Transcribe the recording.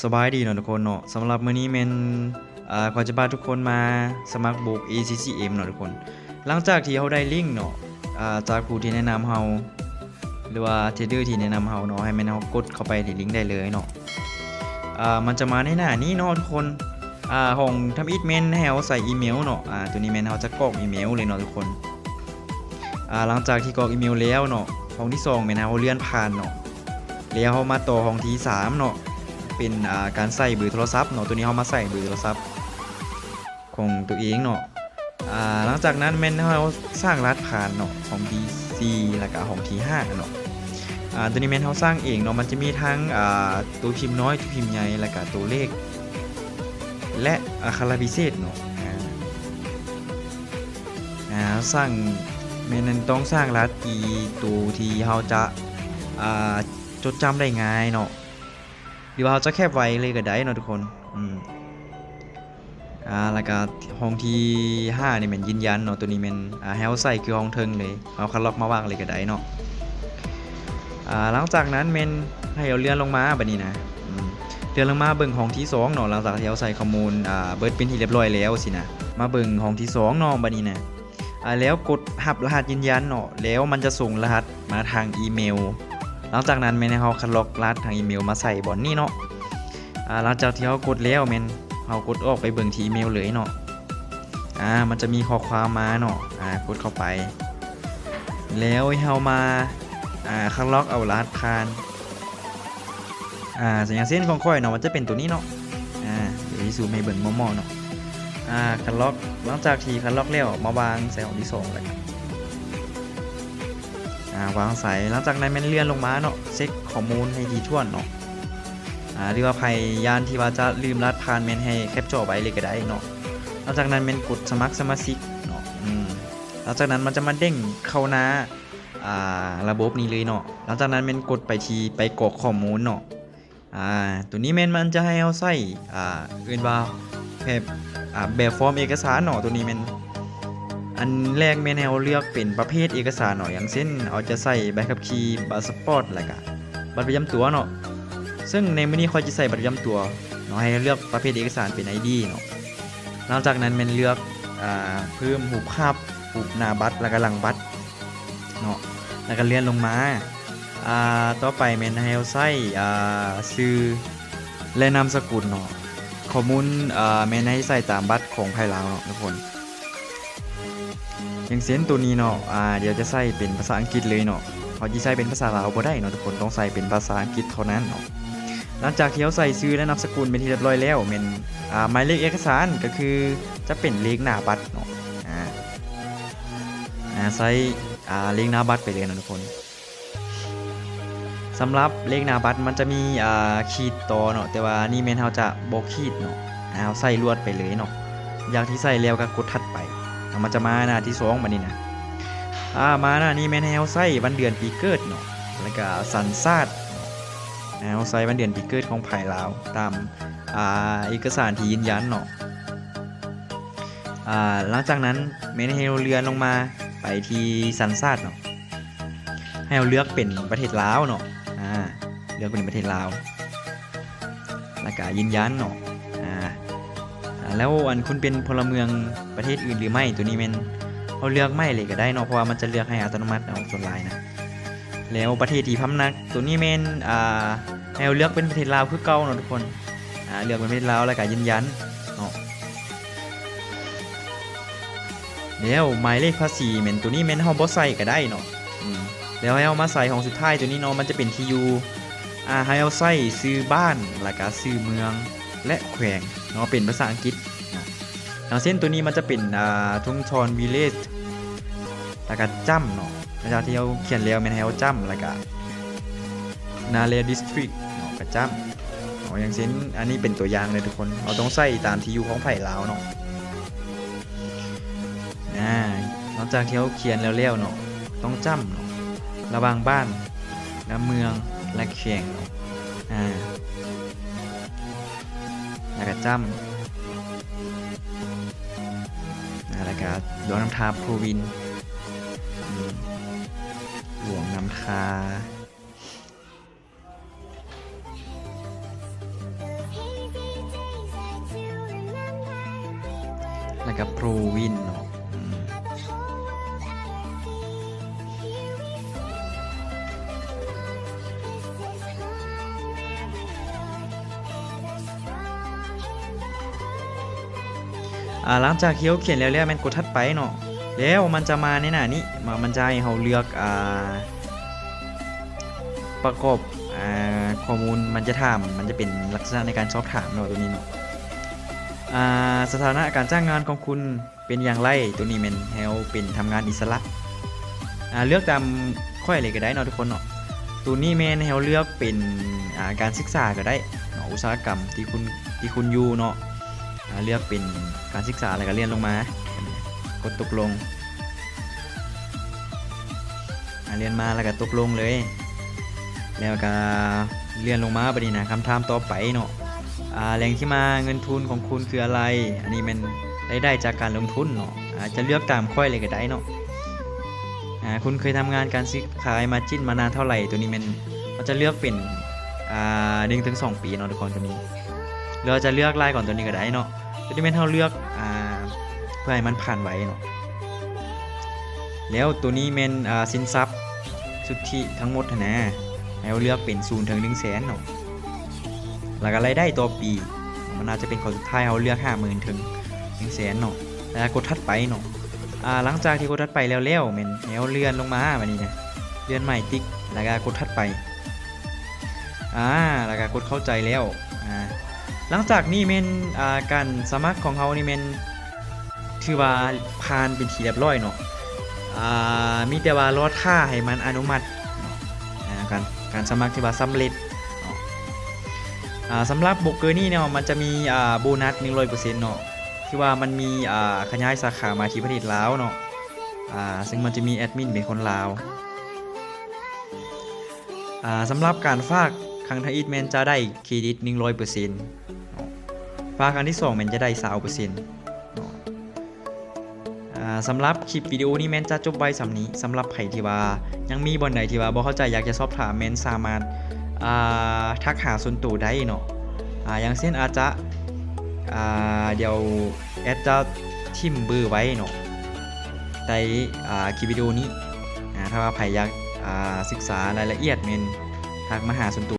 สบายดีเนาะทุกคนเนาะสำหรับมื้อนี้แม่นขอจะพาทุกคนมาสมัครบุก ACCM เนาะทุกคนหลังจากที่เฮาได้ลิงก์เนาะจากผู้ที่แนะนำเฮาหรือว่าเทรดเดอร์ที่แนะนำเฮาเนาะให้แม่นเฮากดเข้าไปที่ลิงก์ได้เลยเนาะมันจะมาในหน้านี้เนาะทุกคนห้องทำอิฐแม่นให้เฮาใส่อีเมลเนาะตัวนี้แม่นเฮาจะกรอกอีเมลเลยเนาะทุกคนหลังจากที่กรอกอีเมลแล้วเนาะห้องที่2แม่นเฮาเลื่อนผ่านเนาะแล้วเฮามาต่อห้องที่3เนาะเป็นการใส่เบอร์โทรศัพท์เนาะตัวนี้เฮามาใส่เบอร์โทรศัพท์ของตัวเองเนาะหลังจากนั้นแม่นเฮาสร้างรหัสผ่านเนาะของที่4แล้วก็ของที่5เนาะตัวนี้แม่นเฮาสร้างเองเนาะมันจะมีทั้งตัวพิมพ์น้อยตัวพิมพ์ใหญ่แล้วก็ตัวเลขและอักขระพิเศษเนาะสร้างแม่นต้องสร้างรหัสตัวที่เฮาจะจดจำได้ง่ายเนาะหรือว่าเราจะแคบไว้เลยก็ได้เนาะทุกคนแล้วก็ห้องที่5นี่แม่นยืนยันเนาะตัวนี้แม่นให้เราใส่คือห้องเทิงเลยเอาคันล็อกมาวางเลยก็ได้เนาะหลังจากนั้นแม่นให้เราเลื่อนลงมาบัดนี้นะเลื่อนลงมาเบิ่งห้องที่2เนาะหลังจากที่เราใส่ข้อมูลเบิดเป็นที่เรียบร้อยแล้วสินะมาเบิ่งห้องที่2เนาะบัดนี้นะแล้วกดรับรหัสยืนยันเนาะแล้วมันจะส่งรหัสมาทางอีเมลหลังจากนั้นแม่นให้เราคันล็อกรหัสทางอีเมลมาใส่บอนนี้เนาะหลังจากที่เรากดแล้วแม่นเรากดออกไปเบิ่งที่อีเมลเลยเนาะมันจะมีข้อความมาเนาะกดเข้าไปแล้วเรามาคันล็อกเอารหัสผ่านอย่างเส้นของค่อยเนาะมันจะเป็นตัวนี้เนาะเดี๋ยวที่ซูมให้เบิ่งมอๆเนาะคันล็อกหลังจากที่คันล็อกแล้วมาวางใส่ของที่2เลยวางใส่หลังจากนั้นแม่นเลื่อนลงมาเนาะเช็คข้อมูลให้ดีถ้วนเนาะหรือว่าพยานที่ว่าจะลืมรหัสผ่านแม่นให้แคปเจาะไว้เลยก็ได้เนาะหลังจากนั้นแม่นกดสมัครสมาชิกเนาะหลังจากนั้นมันจะมาเด้งเข้าหน้าระบบนี้เลยเนาะหลังจากนั้นแม่นกดไปที่ไปกรอกข้อมูลเนาะตัวนี้แม่นมันจะให้เราใส่เอิ้นว่าแบบฟอร์มเอกสารเนาะตัวนี้แม่นอันแรกแม่นให้เราเลือกเป็นประเภทเอกสารเนาะอย่างเช่นเอาจะใส่ใบขับขี่พาสปอร์ตแล้วก็บัตรประจำตัวเนาะซึ่งในมื้อนี้ค่อยจะใส่บัตรประจำตัวเนาะให้เลือกประเภทเอกสารเป็น ID เนาะหลังจากนั้นแม่นเลือกเพิ่มรูปภาพรูปหน้าบัตรแล้วก็หลังบัตรเนาะแล้วก็เลื่อนลงมาต่อไปแม่นให้เราใส่ชื่อและนามสกุลเนาะข้อมูลแม่นให้ใส่ตามบัตรของภายหลังเนาะทุกคนอย่างเช่นตัวนี้เนาะเดี๋ยวจะใส่เป็นภาษาอังกฤษเลยเนาะเขาจะใส่เป็นภาษาลาวบ่ได้เนาะทุกคนต้องใส่เป็นภาษาอังกฤษเท่านั้นเนาะหลังจากที่เราใส่ชื่อและนามสกุลเป็นที่เรียบร้อยแล้วแม่นหมายเลขเอกสารก็คือจะเป็นเลขหน้าบัตรเนาะใส่เลขหน้าบัตรไปเลยนะทุกคนสำหรับเลขหน้าบัตรมันจะมีขีดต่อเนาะแต่ว่านี่แม่นเราจะบ่ขีดเนาะเอาใส่ลวดไปเลยเนาะอย่างที่ใส่แล้วก็กดถัดไปมันจะมาหน้าที่2บัดนี้นะมาหน้านี้แม่นให้เราใส่วันเดือนปีเกิดเนาะแล้วก็สัญชาติเราใส่วันเดือนปีเกิดของภายลาวตามเอกสารที่ยืนยันเนาะหลังจากนั้นแม่นให้เราเลื่อนลงมาไปที่สัญชาติเนาะให้เราเลือกเป็นประเทศลาวเนาะเลือกเป็นประเทศลาวแล้วก็ยืนยันเนาะแล้วอันคุณเป็นพลเมืองประเทศอื่นหรือไม่ตัวนี้แม่นเราเลือกไม่เลยก็ได้เนาะเพราะว่ามันจะเลือกให้อัตโนมัติเอาส่วนลายนะแล้วประเทศที่พำนักตัวนี้แม่นให้เราเลือกเป็นประเทศลาวคือเก่าเนาะทุกคนเลือกเป็นประเทศลาวแล้วก็ยืนยันเนาะแล้วหมายเลขภาษีแม่นตัวนี้แม่นเฮาบ่ใส่ก็ได้เนาะแล้วให้เอามาใส่ของสุดท้ายตัวนี้เนาะมันจะเป็นที่อยู่ให้เอาใส่ชื่อบ้านแล้วก็ชื่อเมืองและแขวงเนาะเป็นภาษาอังกฤษอย่างเช่นตัวนี้มันจะเป็นทุ่งชอนวิลเลจแล้วก็จ้ำเนาะหลังจากที่เราเขียนแล้วแม่นให้เอาจ้ำแล้วก็นาเลดิสทริกเนาะก็จ้ำอย่างเช่นอันนี้เป็นตัวอย่างเลยทุกคนเราต้องใส่ตามที่อยู่ของไผ่ลาวเนาะหลังจากที่เราเขียนแล้วเนาะต้องจ้ำเนาะระหว่างบ้านและเมืองและแขวงเนาะแล้วก็จ้ำแล้วก็หลวงน้ำทาภูวินหลวงน้ำทา แล้วก็โปรวินเนาะหลังจากที่เขาเขียนแล้วแม่นกดถัดไปเนาะแล้วมันจะมาในหน้านี้มันจะให้เราเลือกประกอบข้อมูลมันจะถามมันจะเป็นลักษณะในการสอบถามเนาะตัวนี้เนาะสถานะการจ้างงานของคุณเป็นอย่างไรตัวนี้แม่นให้เราเป็นทำงานอิสระเลือกตามข้อเลยก็ได้เนาะทุกคนเนาะตัวนี้แม่นให้เราเลือกเป็นการศึกษาก็ได้เนาะอุตสาหกรรมที่คุณอยู่เนาะเลือกเป็นการศึกษาอะไรก็เรียนลงมากดตกลงเรียนมาแล้วก็ตกลงเลยแล้วก็เรียนลงมาบัดนี้นะคำถามต่อไปเนาะแหล่งที่มาเงินทุนของคุณคืออะไรอันนี้มันได้จากการลงทุนเนาะจะเลือกตามค่อยเลยก็ได้เนาะคุณเคยทำงานการซื้อขายมาจิ้นมานานเท่าไหร่ตัวนี้มันจะเลือกเป็น1-2 ปีเนาะทุกคนตัวนี้เราจะเลือกไล่ก่อนตัวนี้ก็ได้เนาะตัวนี้เป็นเท่าเลือกเพื่อให้มันผ่านไว้เนาะแล้วตัวนี้เป็นสินทรัพย์สุทธิทั้งหมดนะให้เราเลือกเป็น0-100,000เนาะแล้วก็รายได้ต่อปีมันน่าจะเป็นข้อสุดท้ายเราเลือก50,000 ถึง 100,000เนาะแล้วกดถัดไปเนาะหลังจากที่กดถัดไปแล้วแม่นให้เราเลื่อนลงมาแบบนี้นะเลื่อนใหม่ติ๊กแล้วก็กดถัดไปแล้วก็กดเข้าใจแล้วหลังจากนี้แม่นการสมัครของเขานี่แม่นถือว่าผ่านเป็นที่เรียบร้อยเนาะมีแต่ว่ารอท่าให้มันอนุมัติการสมัครที่ว่าสำเร็จสำหรับโบรกเกอร์นี่เนาะมันจะมีโบนัส 100% เนาะที่ว่ามันมีขยายสาขามาที่ประเทศลาวเนาะซึ่งมันจะมีแอดมินเป็นคนลาวสำหรับการฝากครั้งที่1แมนจะได้เครดิต 100% ฝากครั้งที่2แมนจะได้ 20% สำหรับคลิปวิดีโอนี้แมนจะจบไว้สำนี้สำหรับใครที่ว่ายังมีบนไหนที่ว่าบ่เข้าใจอยากจะสอบถามแมนสามารถทักหาส่วนตัวได้เนาะอย่างเช่นอาจจะเดี๋ยวแอดจะทิมเบอร์ไว้เนาะในคลิปวิดีโอนี้ถ้าว่าใครอยากศึกษารายละเอียดแมนทักมาหาส่วนตัว